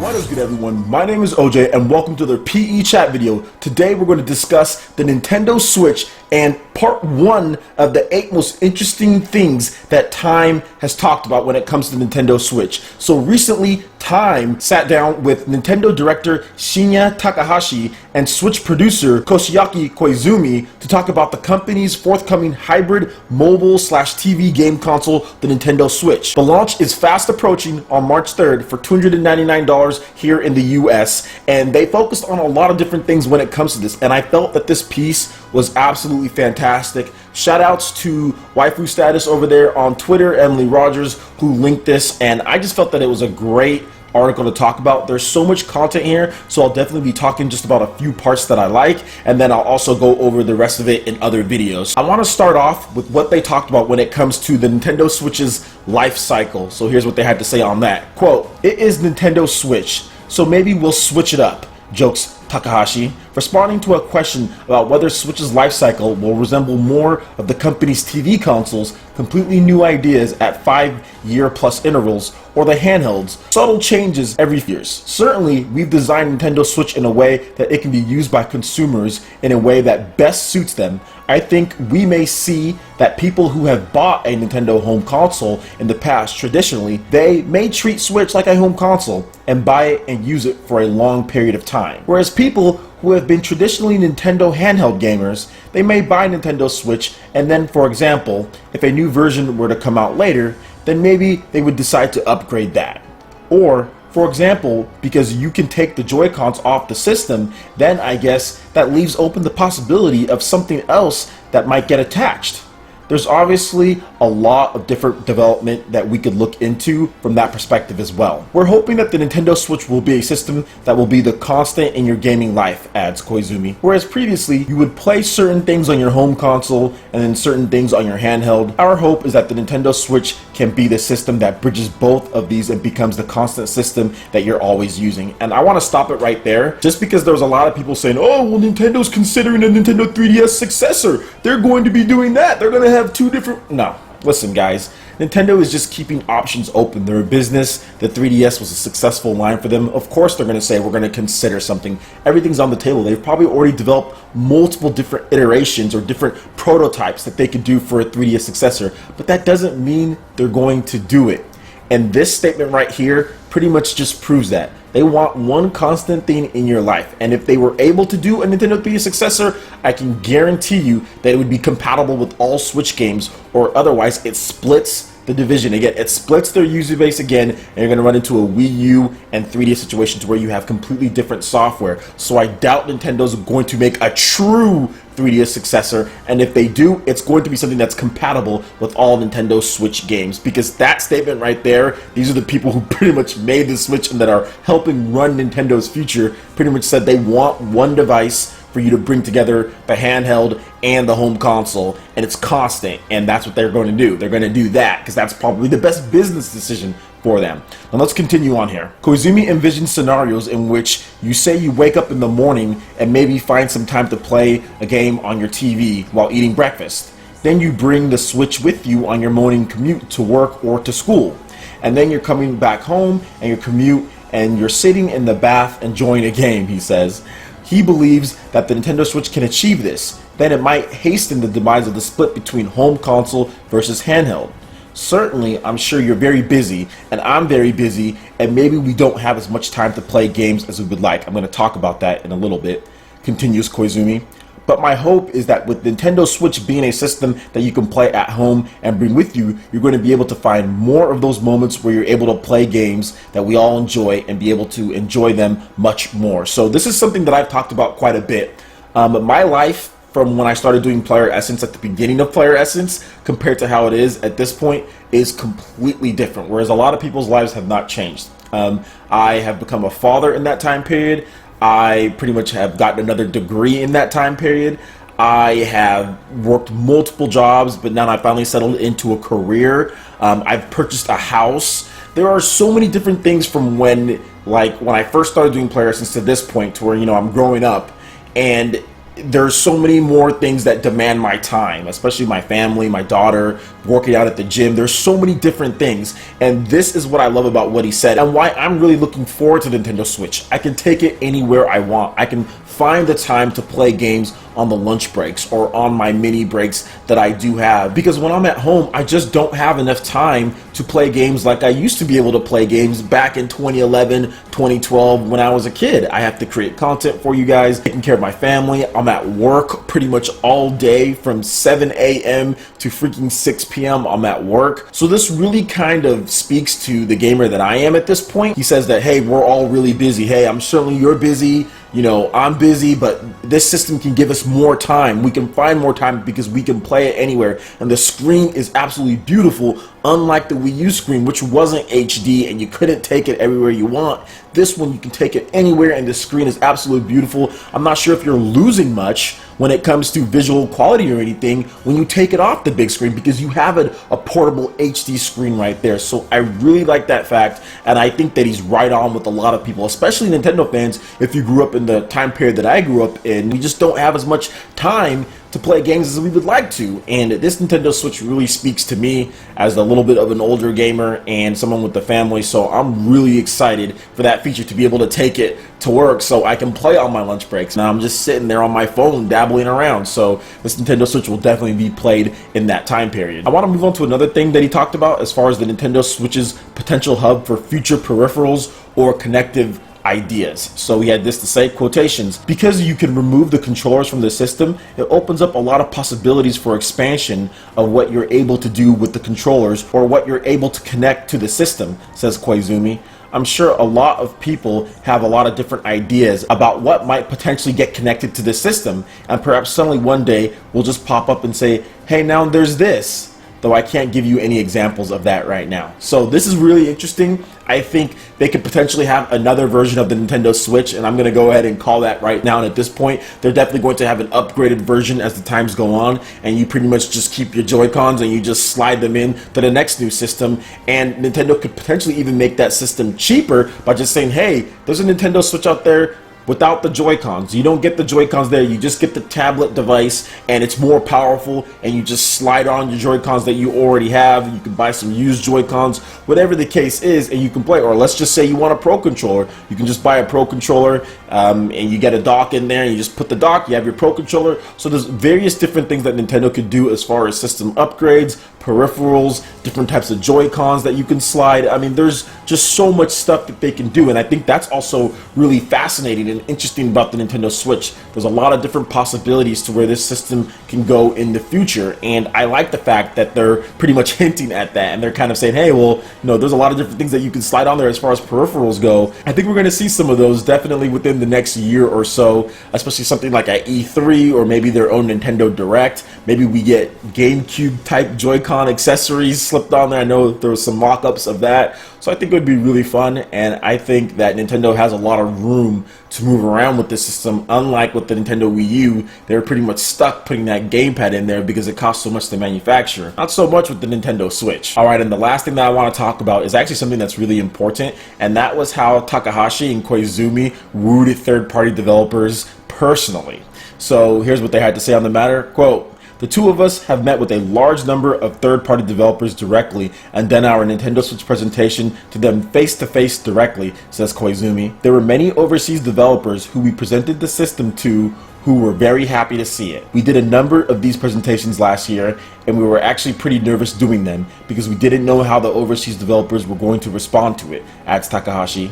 What is good, everyone? My name is OJ and welcome to the PE chat video. Today we're going to discuss the Nintendo Switch and part 1 of the 8 most interesting things that Time has talked about when it comes to Nintendo Switch. So recently, Time sat down with Nintendo director Shinya Takahashi and Switch producer Koizumi to talk about the company's forthcoming hybrid mobile/TV game console, the Nintendo Switch. The launch is fast approaching on March 3rd for $299 here in the US, and they focused on a lot of different things when it comes to this, and I felt that this piece was absolutely fantastic. Shout outs to Waifu Status over there on Twitter, Emily Rogers, who linked this, and I just felt that it was a great article to talk about. There's so much content here, so I'll definitely be talking just about a few parts that I like, and then I'll also go over the rest of it in other videos. I want to start off with what they talked about when it comes to the Nintendo Switch's life cycle. So here's what they had to say on that. Quote, "It is Nintendo Switch, so maybe we'll switch it up," jokes Takahashi, responding to a question about whether Switch's life cycle will resemble more of the company's TV consoles, completely new ideas at 5-year-plus intervals, or the handhelds, subtle changes every few years. Certainly, we've designed Nintendo Switch in a way that it can be used by consumers in a way that best suits them. I think we may see that people who have bought a Nintendo home console in the past, traditionally, they may treat Switch like a home console and buy it and use it for a long period of time. Whereas people who have been traditionally Nintendo handheld gamers, they may buy Nintendo Switch and then, for example, if a new version were to come out later, then maybe they would decide to upgrade that. Or, for example, because you can take the Joy-Cons off the system, then I guess that leaves open the possibility of something else that might get attached. There's obviously a lot of different development that we could look into from that perspective as well. We're hoping that the Nintendo Switch will be a system that will be the constant in your gaming life, adds Koizumi. Whereas previously, you would play certain things on your home console and then certain things on your handheld. Our hope is that the Nintendo Switch can be the system that bridges both of these and becomes the constant system that you're always using. And I want to stop it right there, just because there's a lot of people saying, oh, well, Nintendo's considering a Nintendo 3DS successor. They're going to be doing that. They're going to have two different... No, listen guys, Nintendo is just keeping options open. They're a business. The 3DS was a successful line for them. Of course they're going to say we're going to consider something. Everything's on the table. They've probably already developed multiple different iterations or different prototypes that they could do for a 3DS successor, but that doesn't mean they're going to do it. And this statement right here pretty much just proves that. They want one constant thing in your life, and if they were able to do a Nintendo 3DS successor, I can guarantee you that it would be compatible with all Switch games, or otherwise it splits the division again. It splits their user base again, and you're going to run into a Wii U and 3DS situation to where you have completely different software. So I doubt Nintendo's going to make a true 3DS successor, and if they do, it's going to be something that's compatible with all Nintendo Switch games, because that statement right there, these are the people who pretty much made the Switch and that are helping run Nintendo's future, pretty much said they want one device for you to bring together the handheld and the home console, and it's constant, and that's what they're going to do. They're going to do that because that's probably the best business decision for them. Now let's continue on here. Koizumi envisions scenarios in which you say you wake up in the morning and maybe find some time to play a game on your TV while eating breakfast. Then you bring the Switch with you on your morning commute to work or to school. And then you're coming back home and your commute and you're sitting in the bath enjoying a game, he says. He believes that the Nintendo Switch can achieve this. Then it might hasten the demise of the split between home console versus handheld. Certainly, I'm sure you're very busy, and I'm very busy, and maybe we don't have as much time to play games as we would like. I'm going to talk about that in a little bit, continues Koizumi. But my hope is that with Nintendo Switch being a system that you can play at home and bring with you, you're going to be able to find more of those moments where you're able to play games that we all enjoy and be able to enjoy them much more. So this is something that I've talked about quite a bit. My life from when I started doing PlayerEssence at the beginning of PlayerEssence compared to how it is at this point is completely different, whereas a lot of people's lives have not changed. I have become a father in that time period. I pretty much have gotten another degree in that time period. I have worked multiple jobs, but now I finally settled into a career. I've purchased a house. There are so many different things from when I first started doing PlayerEssence to this point to where, I'm growing up. And there's so many more things that demand my time, especially my family, my daughter, working out at the gym. There's so many different things, and this is what I love about what he said and why I'm really looking forward to the Nintendo Switch. I can take it anywhere I want. I can find the time to play games on the lunch breaks or on my mini breaks that I do have, because when I'm at home I just don't have enough time to play games like I used to be able to play games back in 2011, 2012 when I was a kid. I have to create content for you guys, taking care of my family. I'm at work pretty much all day from 7 a.m. to freaking 6 p.m. I'm at work. So this really kind of speaks to the gamer that I am at this point. He says that, hey, we're all really busy. Hey, I'm certainly, you're busy. You know, I'm busy, but this system can give us more time. We can find more time because we can play it anywhere. And the screen is absolutely beautiful, unlike the Wii U screen, which wasn't HD and you couldn't take it everywhere you want. This one, you can take it anywhere and the screen is absolutely beautiful. I'm not sure if you're losing much when it comes to visual quality or anything when you take it off the big screen, because you have a portable HD screen right there. So I really like that fact, and I think that he's right on with a lot of people, especially Nintendo fans. If you grew up in the time period that I grew up in, we just don't have as much time to play games as we would like to, and this Nintendo Switch really speaks to me as a little bit of an older gamer and someone with the family. So I'm really excited for that feature, to be able to take it to work so I can play on my lunch breaks. Now I'm just sitting there on my phone dabbling around, so this Nintendo Switch will definitely be played in that time period. I want to move on to another thing that he talked about as far as the Nintendo Switch's potential hub for future peripherals or connective ideas. So he had this to say, quotations, because you can remove the controllers from the system, it opens up a lot of possibilities for expansion of what you're able to do with the controllers or what you're able to connect to the system, says Koizumi. I'm sure a lot of people have a lot of different ideas about what might potentially get connected to the system, and perhaps suddenly one day we'll just pop up and say, hey, now there's this. Though I can't give you any examples of that right now. So this is really interesting. I think they could potentially have another version of the Nintendo Switch, and I'm going to go ahead and call that right now. And at this point, they're definitely going to have an upgraded version as the times go on, and you pretty much just keep your Joy-Cons and you just slide them in to the next new system. And Nintendo could potentially even make that system cheaper by just saying, hey, there's a Nintendo Switch out there without the Joy-Cons. You don't get the Joy-Cons there, you just get the tablet device, and it's more powerful, and you just slide on your Joy-Cons that you already have. You can buy some used Joy-Cons, whatever the case is, and you can play. Or let's just say you want a Pro Controller. You can just buy a Pro Controller, and you get a dock in there, and you just put the dock, you have your Pro Controller. So there's various different things that Nintendo could do as far as system upgrades, peripherals, different types of Joy-Cons that you can slide. I mean, there's just so much stuff that they can do, and I think that's also really fascinating and interesting about the Nintendo Switch. There's a lot of different possibilities to where this system can go in the future, and I like the fact that they're pretty much hinting at that, and they're kind of saying, hey, well, you know, there's a lot of different things that you can slide on there as far as peripherals go. I think we're going to see some of those definitely within the next year or so, especially something like at E3 or maybe their own Nintendo Direct. Maybe we get GameCube type Joy-Con accessories slipped on there. I know there was some mock-ups of that, so I think it would be really fun, and I think that Nintendo has a lot of room to move around with this system. Unlike with the Nintendo Wii U, they were pretty much stuck putting that gamepad in there because it costs so much to manufacture. Not so much with the Nintendo Switch. Alright, and the last thing that I want to talk about is actually something that's really important, and that was how Takahashi and Koizumi wooed third-party developers personally. So here's what they had to say on the matter. Quote, the two of us have met with a large number of third-party developers directly and done our Nintendo Switch presentation to them face-to-face directly, says Koizumi. There were many overseas developers who we presented the system to who were very happy to see it. We did a number of these presentations last year, and we were actually pretty nervous doing them because we didn't know how the overseas developers were going to respond to it, adds Takahashi.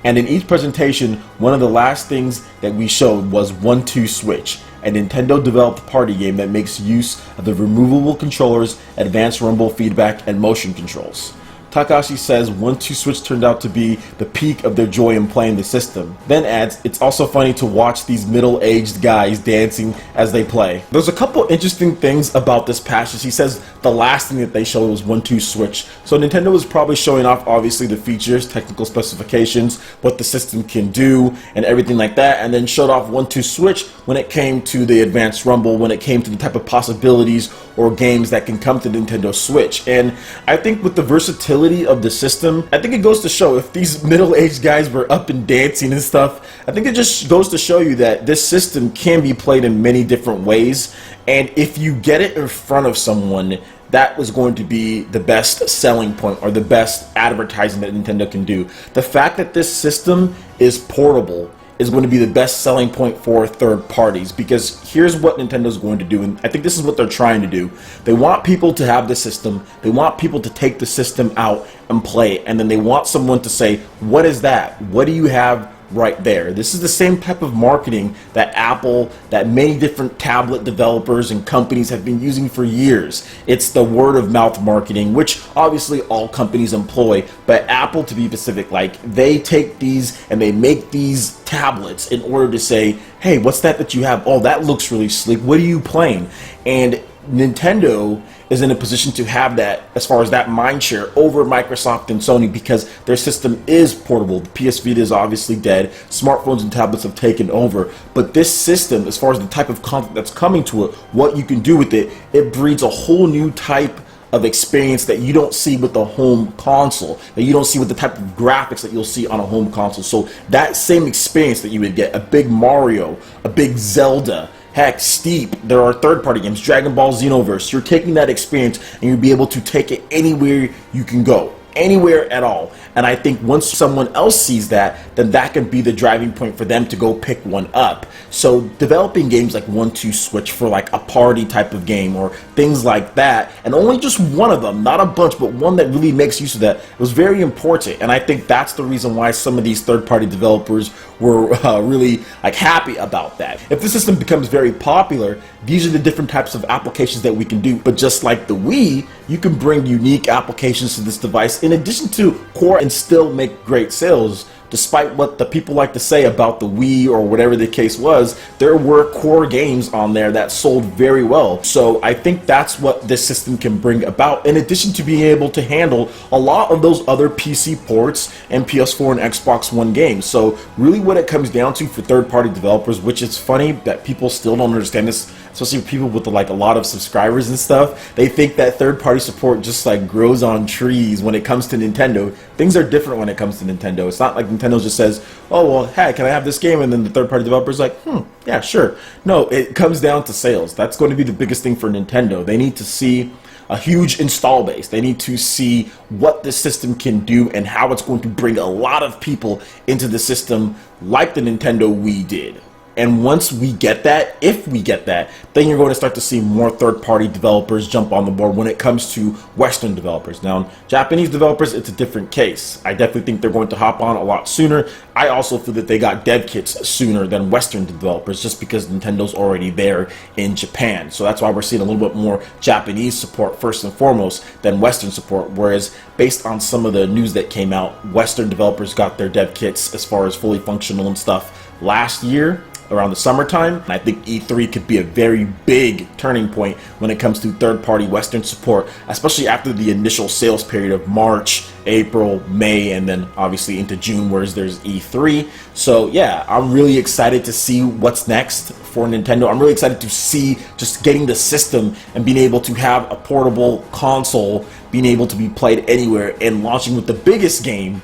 And in each presentation, one of the last things that we showed was 1-2 Switch, a Nintendo-developed party game that makes use of the removable controllers, advanced rumble feedback, and motion controls. Takahashi says 1-2 Switch turned out to be the peak of their joy in playing the system. Then adds, it's also funny to watch these middle-aged guys dancing as they play. There's a couple interesting things about this passage. He says the last thing that they showed was 1-2 Switch. So Nintendo was probably showing off obviously the features, technical specifications, what the system can do, and everything like that, and then showed off 1-2 Switch when it came to the advanced rumble, when it came to the type of possibilities or games that can come to Nintendo Switch. And I think with the versatility portability of the system, I think it goes to show if these middle-aged guys were up and dancing and stuff, I think it just goes to show you that this system can be played in many different ways, and if you get it in front of someone, that was going to be the best selling point or the best advertising that Nintendo can do. The fact that this system is portable is going to be the best selling point for third parties, because here's what Nintendo's going to do, and I think this is what they're trying to do. They want people to have the system, they want people to take the system out and play it, and then they want someone to say, what is that? What do you have right there? This is the same type of marketing that Apple, that many different tablet developers and companies have been using for years. It's the word of mouth marketing, which obviously all companies employ, but Apple, to be specific, like, they take these and they make these tablets in order to say, hey, what's that you have? Oh, that looks really sleek. What are you playing? And Nintendo is in a position to have that, as far as that mind share, over Microsoft and Sony, because their system is portable. The PS Vita is obviously dead. Smartphones and tablets have taken over. But this system, as far as the type of content that's coming to it, what you can do with it, it breeds a whole new type of experience that you don't see with the home console, that you don't see with the type of graphics that you'll see on a home console. So that same experience that you would get, a big Mario, a big Zelda, heck, Steep, there are third-party games, Dragon Ball Xenoverse, you're taking that experience and you'll be able to take it anywhere you can go, anywhere at all. And I think once someone else sees that, then that can be the driving point for them to go pick one up. So developing games like 1-2 Switch for like a party type of game or things like that, and only just one of them, not a bunch, but one that really makes use of that, was very important. And I think that's the reason why some of these third-party developers were really like happy about that. If the system becomes very popular, these are the different types of applications that we can do. But just like the Wii, you can bring unique applications to this device in addition to core and still make great sales. Despite what the people like to say about the Wii or whatever the case was, there were core games on there that sold very well. So I think that's what this system can bring about, in addition to being able to handle a lot of those other PC ports and PS4 and Xbox One games. So really what it comes down to for third-party developers, which is funny that people still don't understand this, especially people with like a lot of subscribers and stuff, they think that third-party support just like grows on trees when it comes to Nintendo. Things are different when it comes to Nintendo. It's not like Nintendo just says, oh, well, hey, can I have this game? And then the third-party developer's like, yeah, sure. No, it comes down to sales. That's going to be the biggest thing for Nintendo. They need to see a huge install base. They need to see what the system can do and how it's going to bring a lot of people into the system like the Nintendo Wii did. And once we get that, if we get that, then you're going to start to see more third-party developers jump on the board when it comes to Western developers. Now, Japanese developers, it's a different case. I definitely think they're going to hop on a lot sooner. I also feel that they got dev kits sooner than Western developers just because Nintendo's already there in Japan. So that's why we're seeing a little bit more Japanese support first and foremost than Western support. Whereas based on some of the news that came out, Western developers got their dev kits as far as fully functional and stuff last year, around the summertime. And I think E3 could be a very big turning point when it comes to third-party Western support, especially after the initial sales period of March, April, May, and then obviously into June, whereas there's E3. So yeah, I'm really excited to see what's next for Nintendo. I'm really excited to see just getting the system and being able to have a portable console being able to be played anywhere and launching with the biggest game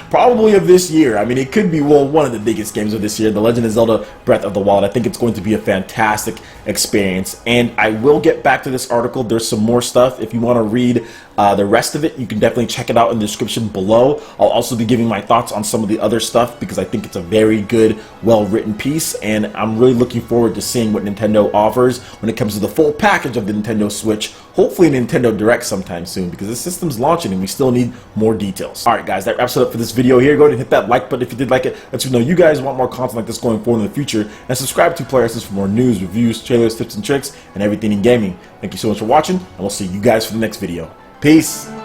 probably of this year. I mean, it could be, well, one of the biggest games of this year, The Legend of Zelda Breath of the Wild. I think it's going to be a fantastic experience. And I will get back to this article. There's some more stuff. If you want to read the rest of it, you can definitely check it out in the description below. I'll also be giving my thoughts on some of the other stuff because I think it's a very good, well-written piece, and I'm really looking forward to seeing what Nintendo offers when it comes to the full package of the Nintendo Switch. Hopefully Nintendo Direct sometime soon, because the system's launching and we still need more details. Alright guys, that wraps it up for this video here. Go ahead and hit that like button if you did like it. Let me know you guys want more content like this going forward in the future, and subscribe to PlayerEssence for more news, reviews, trailers, tips and tricks, and everything in gaming. Thank you so much for watching, and we'll see you guys for the next video. Peace!